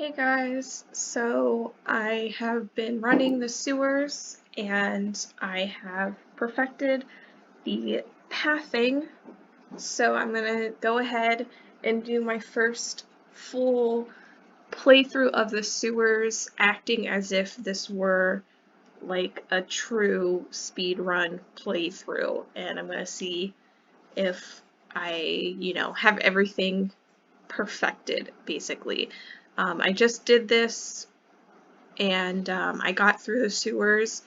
Hey guys, so I have been running the sewers and I have perfected the pathing, so I'm gonna go ahead and do my first full playthrough of the sewers, acting as if this were like a true speedrun playthrough, and I'm gonna see if I, have everything perfected, basically. I just did this and I got through the sewers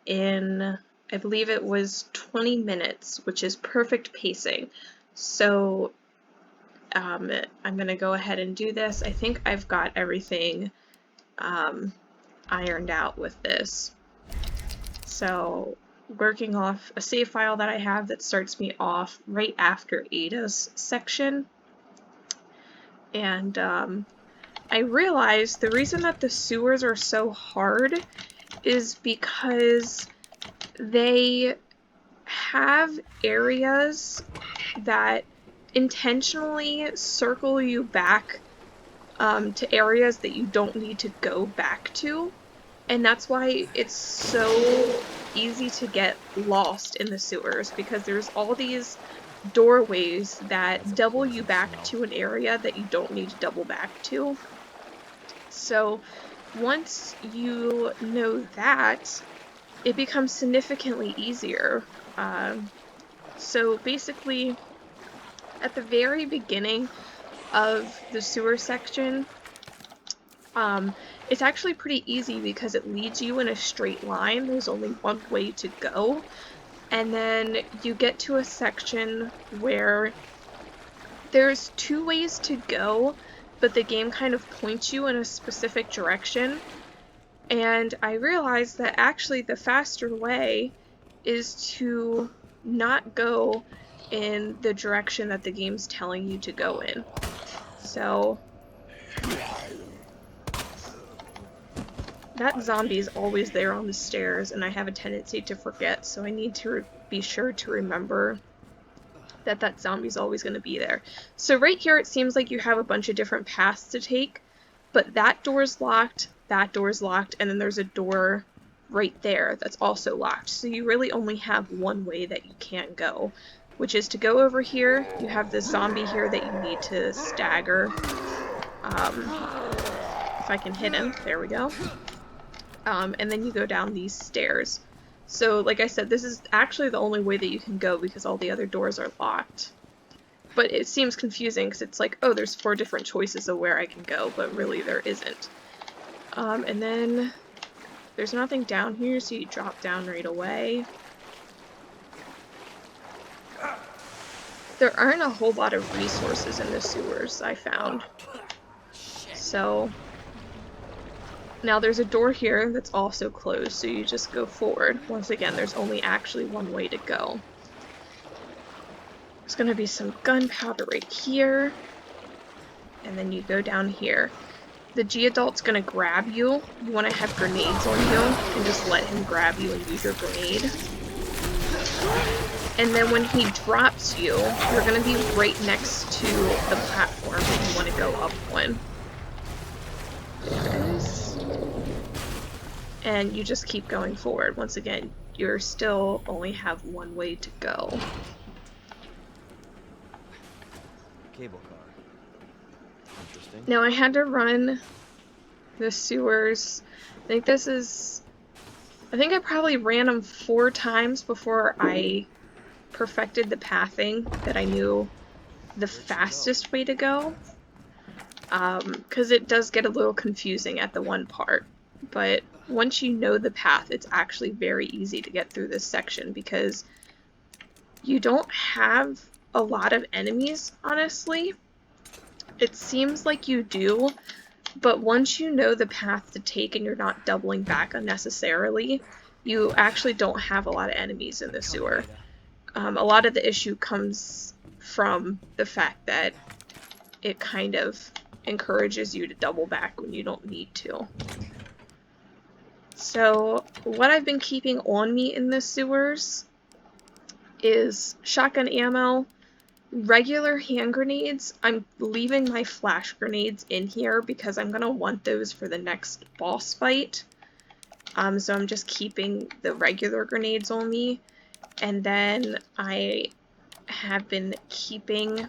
in, I believe it was 20 minutes, which is perfect pacing. So I'm going to go ahead and do this. I think I've got everything ironed out with this. So working off a save file that I have that starts me off right after Ada's section. And I realized the reason that the sewers are so hard is because they have areas that intentionally circle you back to areas that you don't need to go back to, and that's why it's so easy to get lost in the sewers, because there's all these doorways that double you back to an area that you don't need to double back to. So once you know that, it becomes significantly easier. So basically, at the very beginning of the sewer section, it's actually pretty easy because it leads you in a straight line. There's only one way to go. And then you get to a section where there's two ways to go, but the game kind of points you in a specific direction. And I realized that actually the faster way is to not go in the direction that the game's telling you to go in. So that zombie's always there on the stairs, and I have a tendency to forget, so I need to be sure to remember that that zombie's always going to be there. So right here it seems like you have a bunch of different paths to take, but that door's locked, and then there's a door right there that's also locked. So you really only have one way that you can go, which is to go over here. You have this zombie here that you need to stagger. If I can hit him, there we go. And then you go down these stairs. So like I said, this is actually the only way that you can go because all the other doors are locked. But it seems confusing because it's like, oh, there's 4 different choices of where I can go, but really there isn't. And then there's nothing down here, so you drop down right away. There aren't a whole lot of resources in the sewers, I found. So now there's a door here that's also closed, so you just go forward. Once again, there's only actually one way to go. There's going to be some gunpowder right here, and then you go down here. The G-Adult's going to grab you. You want to have grenades on you, and just let him grab you and use your grenade. And then when he drops you, you're going to be right next to the platform that you want to go up on. There it is. And you just keep going forward. Once again, you're still only have one way to go. Cable car. Interesting. Now I had to run the sewers. I think I probably ran them 4 times before I perfected the pathing that I knew the fastest way to go. Because it does get a little confusing at the one part. But once you know the path, it's actually very easy to get through this section because you don't have a lot of enemies, honestly. It seems like you do, but once you know the path to take and you're not doubling back unnecessarily, you actually don't have a lot of enemies in the sewer. A lot of the issue comes from the fact that it kind of encourages you to double back when you don't need to. So what I've been keeping on me in the sewers is shotgun ammo, Regular hand grenades, I'm leaving my flash grenades in here because I'm going to want those for the next boss fight. So I'm just keeping the regular grenades on me. And then I have been keeping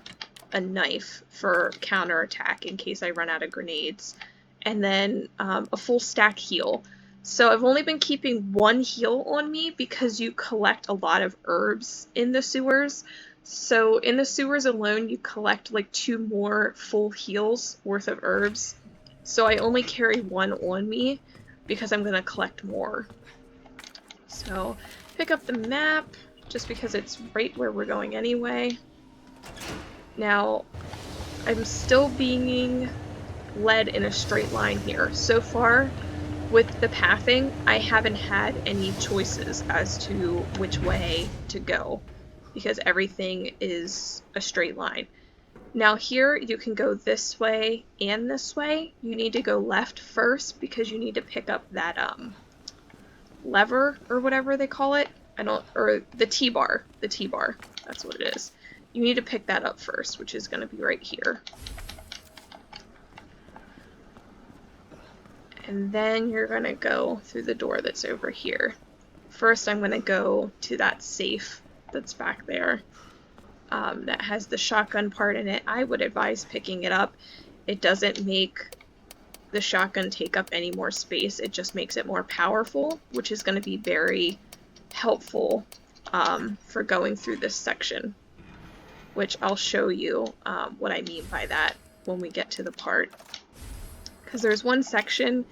a knife for counterattack in case I run out of grenades. And then a full stack heal. So I've only been keeping one heal on me because you collect a lot of herbs in the sewers. So in the sewers alone, you collect like 2 more full heals worth of herbs. So I only carry one on me because I'm going to collect more. So pick up the map just because it's right where we're going anyway. Now, I'm still being led in a straight line here. So far, with the pathing, I haven't had any choices as to which way to go because everything is a straight line. Now here, you can go this way and this way. You need to go left first because you need to pick up that lever or whatever they call it. Or the T-bar. The T-bar. That's what it is. You need to pick that up first, which is going to be right here. And then you're going to go through the door that's over here. First, I'm going to go to that safe that's back there that has the shotgun part in it. I would advise picking it up. It doesn't make the shotgun take up any more space. It just makes it more powerful, which is going to be very helpful for going through this section, which I'll show you what I mean by that when we get to the part. Because there's one section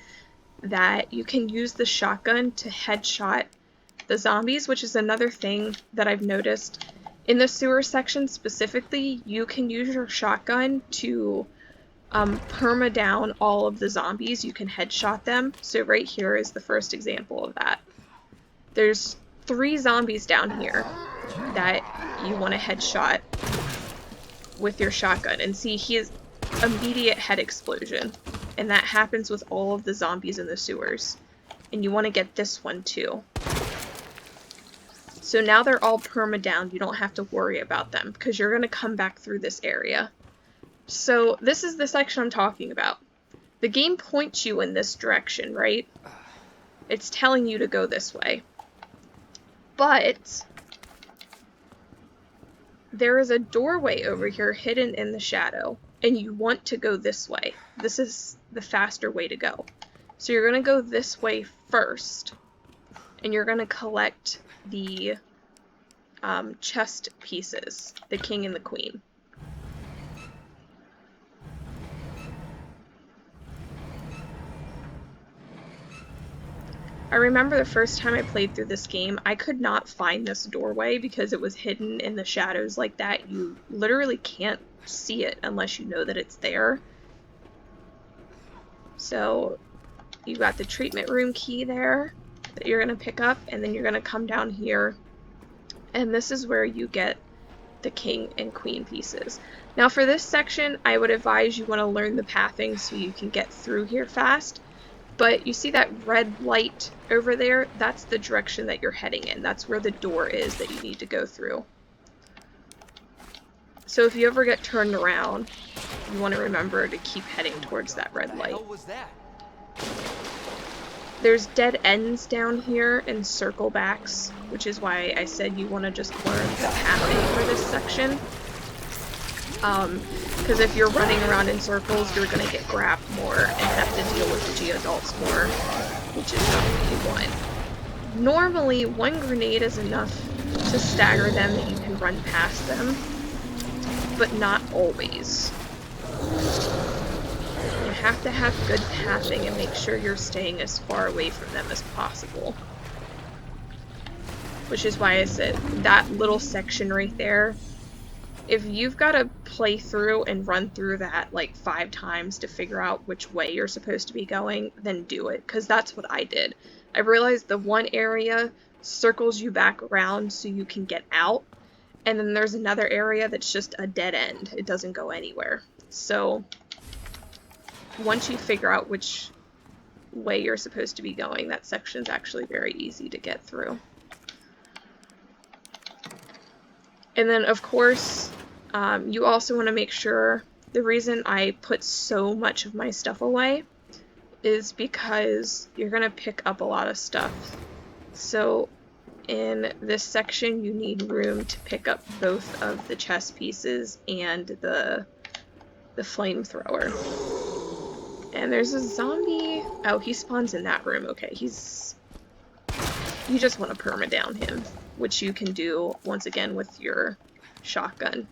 that you can use the shotgun to headshot the zombies, which is another thing that I've noticed. In the sewer section specifically, you can use your shotgun to perma down all of the zombies. You can headshot them. So right here is the first example of that. There's 3 zombies down here that you want to headshot with your shotgun. And see, he has immediate head explosion. And that happens with all of the zombies in the sewers. And you want to get this one too. So now they're all perma down. You don't have to worry about them because you're going to come back through this area. So this is the section I'm talking about. The game points you in this direction, right? It's telling you to go this way. But there is a doorway over here hidden in the shadow, and you want to go this way. This is the faster way to go. So you're going to go this way first, and you're going to collect the chest pieces, the king and the queen. I remember the first time I played through this game, I could not find this doorway because it was hidden in the shadows like that. You literally can't see it unless you know that it's there. So you got the treatment room key there that you're going to pick up, and then you're going to come down here, and this is where you get the king and queen pieces. Now for this section, I would advise you want to learn the pathing so you can get through here fast. But you see that red light over there? That's the direction that you're heading in. That's where the door is that you need to go through. So if you ever get turned around, you want to remember to keep heading towards that red light. What was that? There's dead ends down here and circle backs, which is why I said you want to just learn the pathing for this section. Because if you're running around in circles, you're going to get grabbed more and have to deal with the G-adults more, which is not what you want. Normally, 1 grenade is enough to stagger them that you can run past them, but not always. You have to have good pathing and make sure you're staying as far away from them as possible. Which is why I said that little section right there, if you've got to play through and run through that like 5 times to figure out which way you're supposed to be going, then do it, because that's what I did. I realized the one area circles you back around so you can get out, and then there's another area that's just a dead end. It doesn't go anywhere. So once you figure out which way you're supposed to be going, that section's actually very easy to get through. And then, of course, You also want to make sure, the reason I put so much of my stuff away is because you're going to pick up a lot of stuff. So in this section you need room to pick up both of the chest pieces and the flamethrower. And there's a zombie. Oh, he spawns in that room. Okay, you just want to perma-down him, which you can do once again with your shotgun.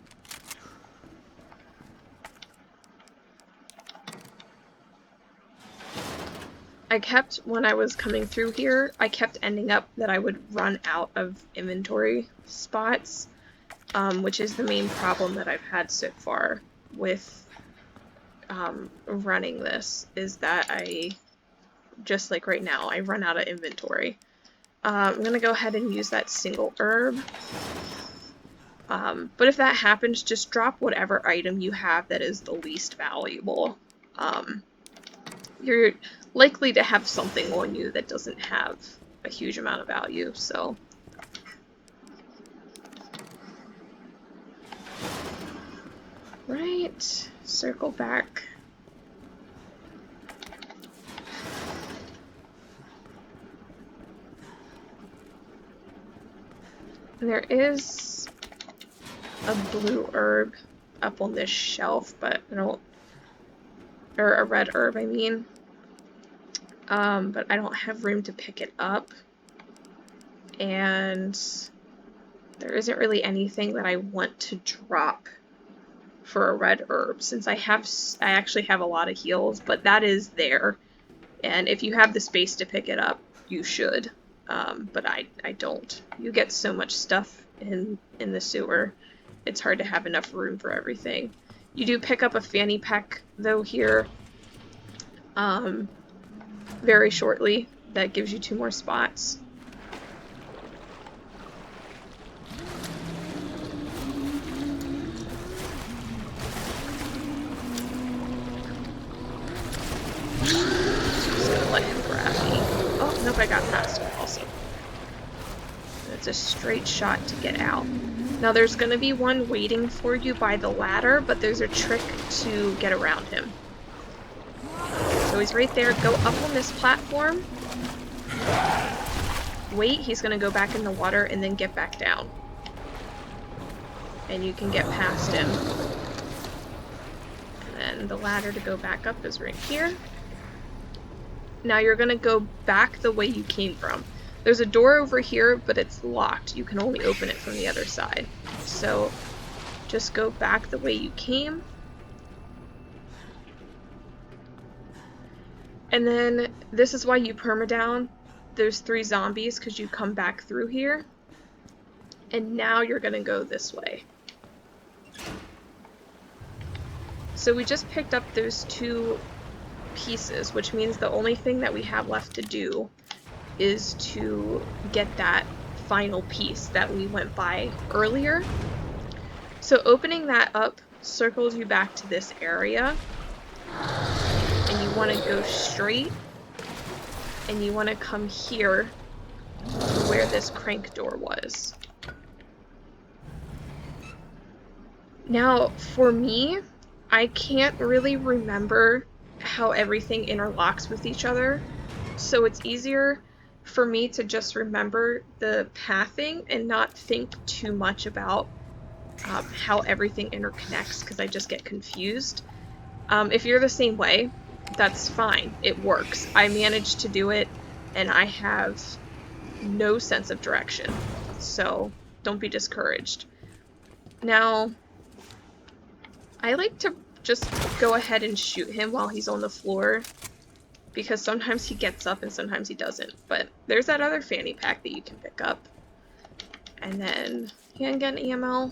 When I was coming through here, I kept ending up that I would run out of inventory spots, which is the main problem that I've had so far with running this, is that just like right now, I run out of inventory. I'm gonna go ahead and use that single herb. But if that happens, just drop whatever item you have that is the least valuable. You're likely to have something on you that doesn't have a huge amount of value, so. Right, circle back. There is a blue herb up on this shelf, but I don't, or a red herb, I mean. But I don't have room to pick it up. And there isn't really anything that I want to drop for a red herb, since I actually have a lot of heals, but that is there. And if you have the space to pick it up, you should. But I don't. You get so much stuff in the sewer. It's hard to have enough room for everything. You do pick up a fanny pack, though, here very shortly. That gives you 2 more spots. Just gonna let him grab me. Oh, nope, I got past him also. It's a straight shot to get out. Now there's gonna be one waiting for you by the ladder, but there's a trick to get around him. So he's right there. Go up on this platform. Wait, he's gonna go back in the water and then get back down. And you can get past him. And then the ladder to go back up is right here. Now you're gonna go back the way you came from. There's a door over here, but it's locked. You can only open it from the other side. So just go back the way you came. And then this is why you perma-down those 3 zombies, because you come back through here. And now you're gonna go this way. So we just picked up those 2 pieces, which means the only thing that we have left to do is to get that final piece that we went by earlier. So opening that up circles you back to this area. And you want to go straight, and you want to come here to where this crank door was. Now, for me, I can't really remember how everything interlocks with each other, so it's easier for me to just remember the pathing and not think too much about how everything interconnects, because I just get confused. If you're the same way, that's fine. It works. I managed to do it, and I have no sense of direction. So don't be discouraged. Now, I like to just go ahead and shoot him while he's on the floor, because sometimes he gets up and sometimes he doesn't. But there's that other fanny pack that you can pick up. And then handgun ammo.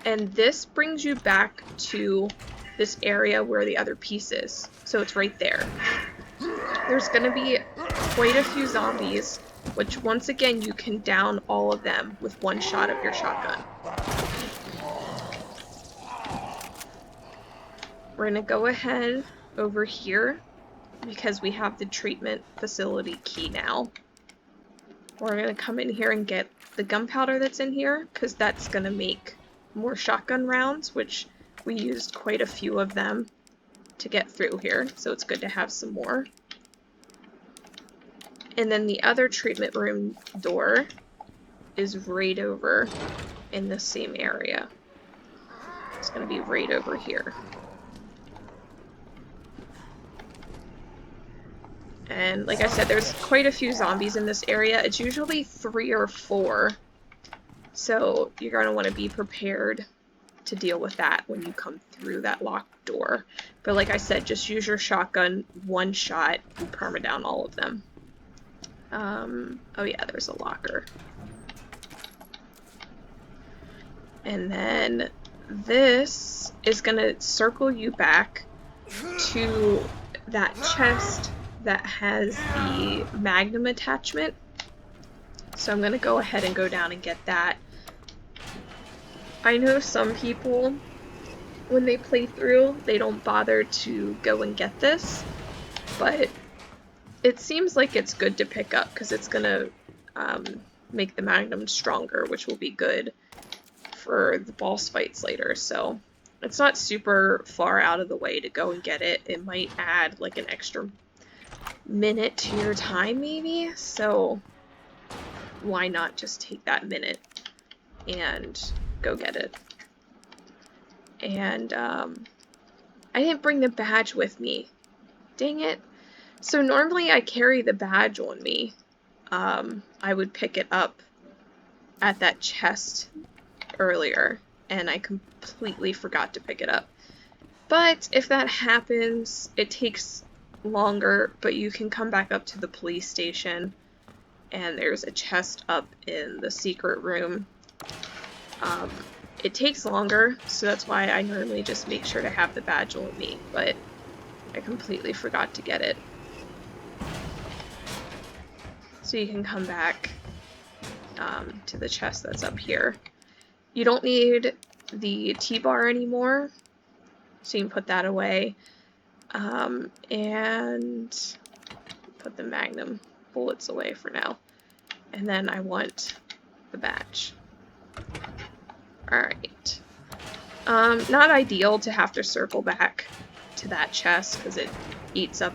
And this brings you back to this area where the other piece is. So it's right there. There's going to be quite a few zombies, which once again you can down all of them with 1 shot of your shotgun. We're going to go ahead over here because we have the treatment facility key now. We're going to come in here and get the gunpowder that's in here, because that's going to make more shotgun rounds, which we used quite a few of them to get through here, so it's good to have some more. And then the other treatment room door is right over in the same area. It's going to be right over here. And like I said, there's quite a few zombies in this area. It's usually 3 or 4. So you're going to want to be prepared to deal with that when you come through that locked door. But like I said, just use your shotgun, one shot, and permadown all of them. Oh yeah, there's a locker. And then this is going to circle you back to that chest that has the magnum attachment. So I'm going to go ahead and go down and get that. I know some people, when they play through, they don't bother to go and get this, but it seems like it's good to pick up because it's going to make the magnum stronger, which will be good for the boss fights later. So it's not super far out of the way to go and get it. It might add like an extra minute to your time maybe, so why not just take that minute and go get it. And I didn't bring the badge with me. Dang it. So normally I carry the badge on me. I would pick it up at that chest earlier, and I completely forgot to pick it up. But if that happens, it takes longer, but you can come back up to the police station, and there's a chest up in the secret room. It takes longer, so that's why I normally just make sure to have the badge on me, but I completely forgot to get it. So you can come back to the chest that's up here. You don't need the T-bar anymore, so you can put that away. And put the magnum bullets away for now. And then I want the badge. Alright. Not ideal to have to circle back to that chest because it eats up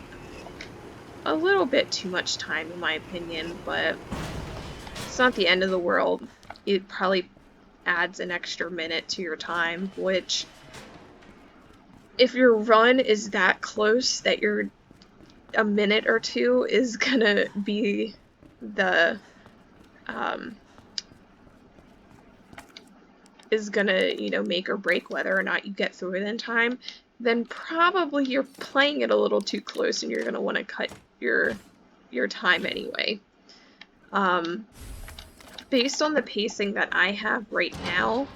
a little bit too much time in my opinion, but it's not the end of the world. It probably adds an extra minute to your time, which if your run is that close that you're a minute or two is gonna be the is gonna, you know, make or break whether or not you get through it in time, then probably you're playing it a little too close and you're gonna want to cut your time anyway. Based on the pacing that I have right now,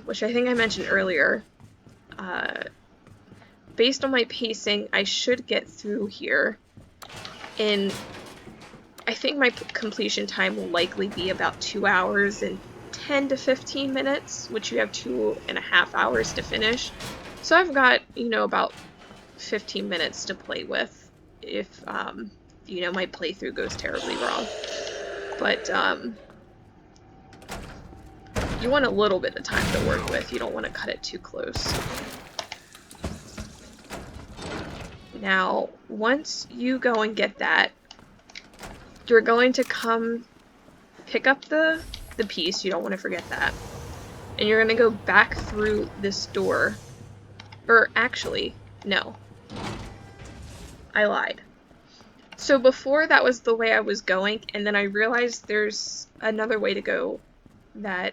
which I think I mentioned earlier, based on my pacing, I should get through here in, I think my completion time will likely be about 2 hours and 10 to 15 minutes, which you have 2.5 hours to finish. So I've got, you know, about 15 minutes to play with if, you know, my playthrough goes terribly wrong. But, you want a little bit of time to work with. You don't want to cut it too close. Now, once you go and get that, you're going to come pick up the piece. You don't want to forget that. And you're going to go back through this door. Or actually, no. I lied. So before that was the way I was going, and then I realized there's another way to go that,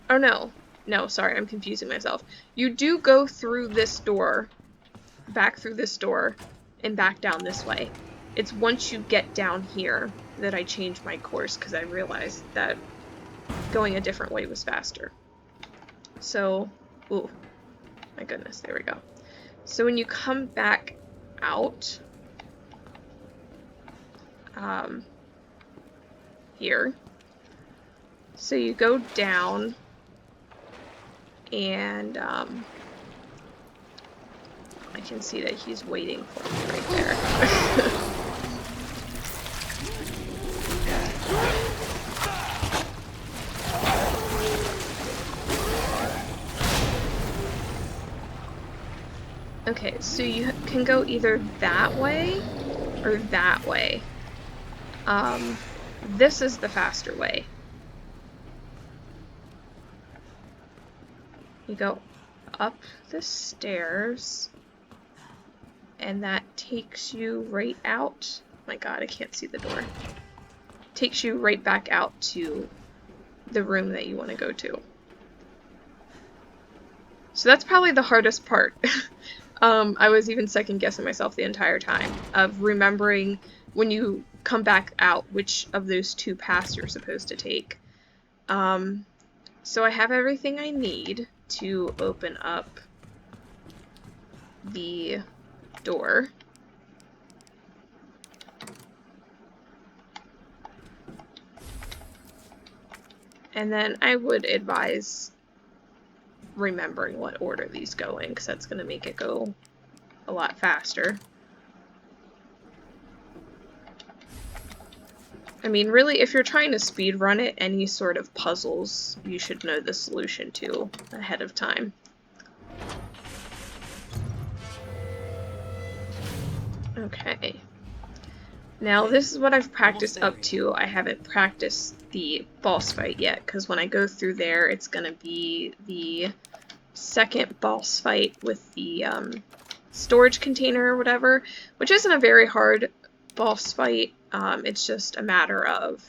oh no. No, sorry, I'm confusing myself. You do go through this door, back through this door, and back down this way. It's once you get down here that I changed my course because I realized that going a different way was faster. So, ooh, my goodness, there we go. So when you come back out, here, so you go down, and I can see that he's waiting for me right there. Okay, so you can go either that way or that way. This is the faster way. You go up the stairs, and that takes you right out. My God, I can't see the door. Takes you right back out to the room that you want to go to. So that's probably the hardest part. I was even second guessing myself the entire time of remembering when you come back out which of those two paths you're supposed to take. So I have everything I need to open up the door. And then I would advise remembering what order these go in, because that's going to make it go a lot faster. I mean, really, if you're trying to speed run it, any sort of puzzles, you should know the solution to ahead of time. Okay. Now, this is what I've practiced up to. I haven't practiced the boss fight yet, because when I go through there, it's going to be the second boss fight with the storage container or whatever, which isn't a very hard boss fight. It's just a matter of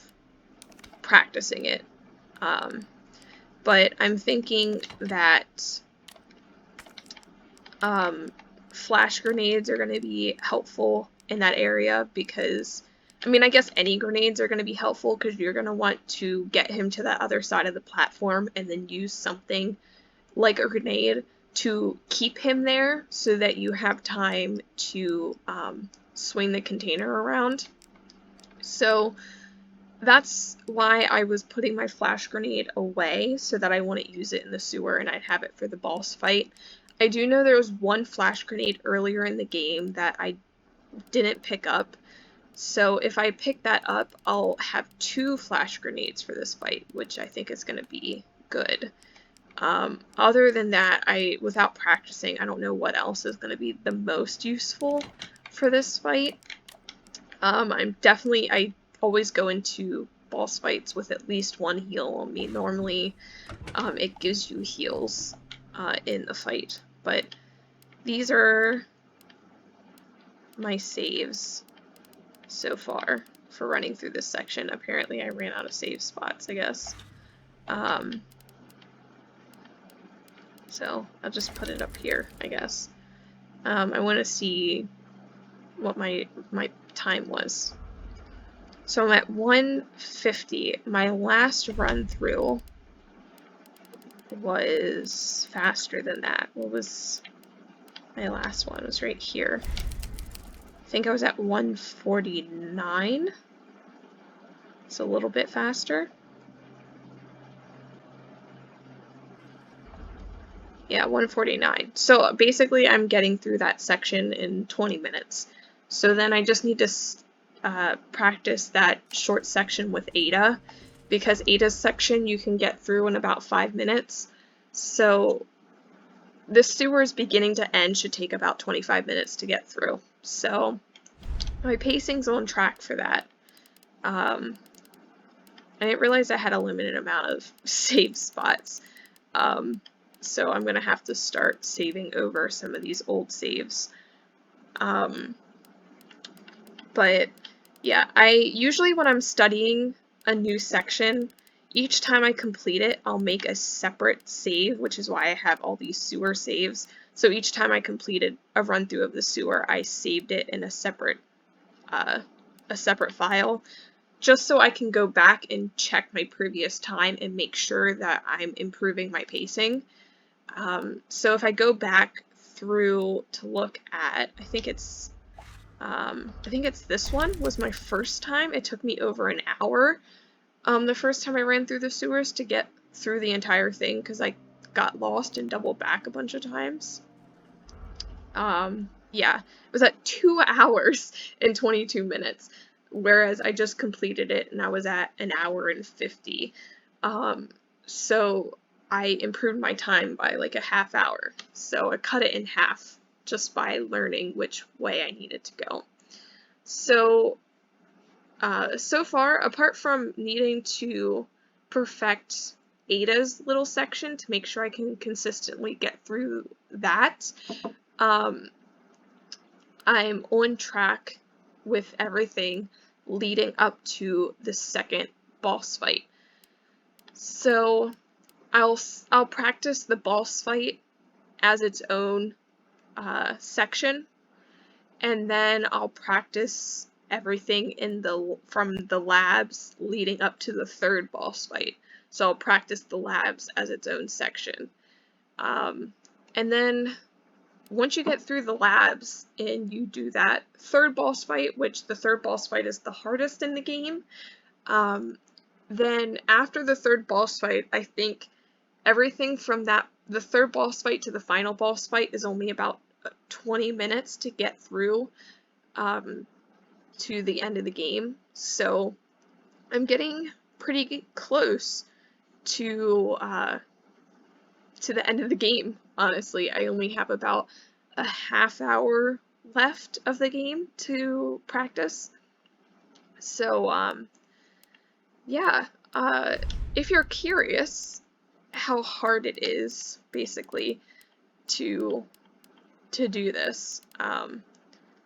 practicing it. But I'm thinking that flash grenades are going to be helpful in that area, because, I mean, I guess any grenades are going to be helpful because you're going to want to get him to that other side of the platform and then use something like a grenade to keep him there so that you have time to swing the container around. So that's why I was putting my flash grenade away, so that I wouldn't use it in the sewer and I'd have it for the boss fight. I do know there was one flash grenade earlier in the game that I didn't pick up, so if I pick that up, I'll have 2 flash grenades for this fight, which I think is going to be good. Other than that, without practicing, I don't know what else is going to be the most useful for this fight. I always go into boss fights with at least 1 heal on me. Normally, it gives you heals in the fight, but these are my saves so far for running through this section. Apparently, I ran out of save spots, I guess. So I'll just put it up here, I guess. I want to see what my time was. So I'm at 150. My last run through was faster than that. What was my last one? It was right here. I think I was at 149. It's a little bit faster. Yeah, 149. So basically I'm getting through that section in 20 minutes. So then I just need to practice that short section with Ada, because Ada's section you can get through in about 5 minutes. So the sewer's beginning to end should take about 25 minutes to get through. So my pacing's on track for that. I didn't realize I had a limited amount of save spots. So I'm going to have to start saving over some of these old saves. But yeah, I usually when I'm studying a new section, each time I complete it, I'll make a separate save, which is why I have all these sewer saves. So each time I completed a run through of the sewer, I saved it in a separate file, just so I can go back and check my previous time and make sure that I'm improving my pacing. So if I go back through to look at, I think it's this one was my first time. It took me over an hour the first time I ran through the sewers to get through the entire thing, because I got lost and doubled back a bunch of times. Yeah, it was at 2 hours and 22 minutes, whereas I just completed it and I was at an hour and 50. So I improved my time by like a half hour. So I cut it in half just by learning which way I needed to go. So, so far, apart from needing to perfect Ada's little section to make sure I can consistently get through that, I'm on track with everything leading up to the second boss fight. So I'll practice the boss fight as its own section, and then I'll practice everything from the labs leading up to the third boss fight. So I'll practice the labs as its own section. And then once you get through the labs and you do that third boss fight, which the third boss fight is the hardest in the game, then after the third boss fight, I think everything from the third boss fight to the final boss fight is only about 20 minutes to get through to the end of the game. So I'm getting pretty close to the end of the game, honestly. I only have about a half hour left of the game to practice. So, yeah, if you're curious how hard it is, basically, to do this,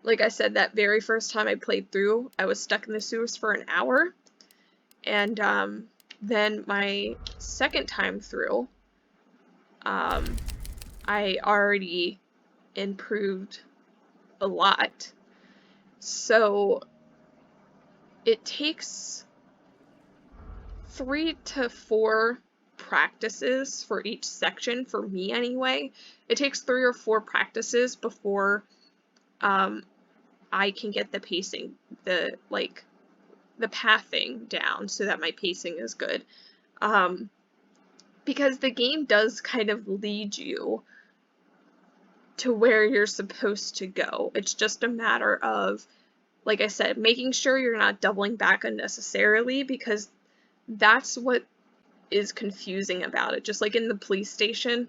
like I said, that very first time I played through, I was stuck in the sewers for an hour, and then my second time through, I already improved a lot. So it takes 3 to 4 practices for each section, for me anyway. It takes 3 or 4 practices before I can get the pacing, the pathing down so that my pacing is good. Because the game does kind of lead you to where you're supposed to go. It's just a matter of, like I said, making sure you're not doubling back unnecessarily, because that's what is confusing about it. Just like in the police station,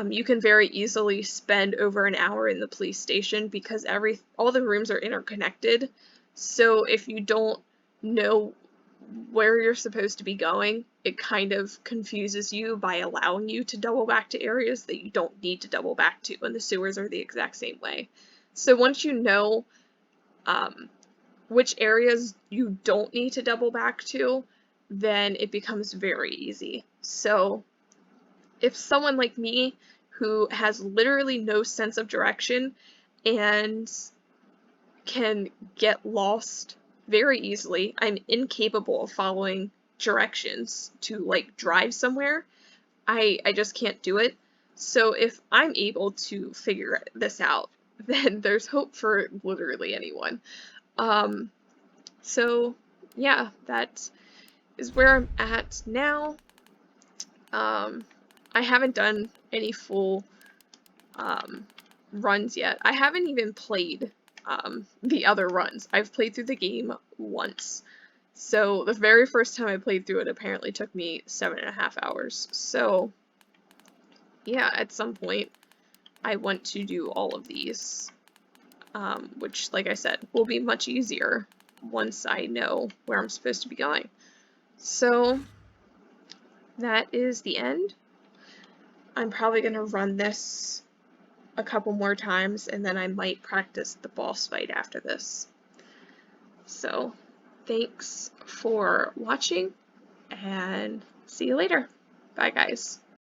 you can very easily spend over an hour in the police station because all the rooms are interconnected. So if you don't know where you're supposed to be going, it kind of confuses you by allowing you to double back to areas that you don't need to double back to, and the sewers are the exact same way. So once you know which areas you don't need to double back to, then it becomes very easy. So if someone like me, who has literally no sense of direction and can get lost very easily, I'm incapable of following directions to like drive somewhere. I just can't do it. So if I'm able to figure this out, then there's hope for literally anyone. So yeah, that is where I'm at now. I haven't done any full runs yet. I haven't even played the other runs. I've played through the game once. So the very first time I played through it apparently took me 7.5 hours. So yeah, at some point I want to do all of these, which, like I said, will be much easier once I know where I'm supposed to be going. So that is the end. I'm probably going to run this a couple more times, and then I might practice the boss fight after this. So thanks for watching, and see you later. Bye, guys.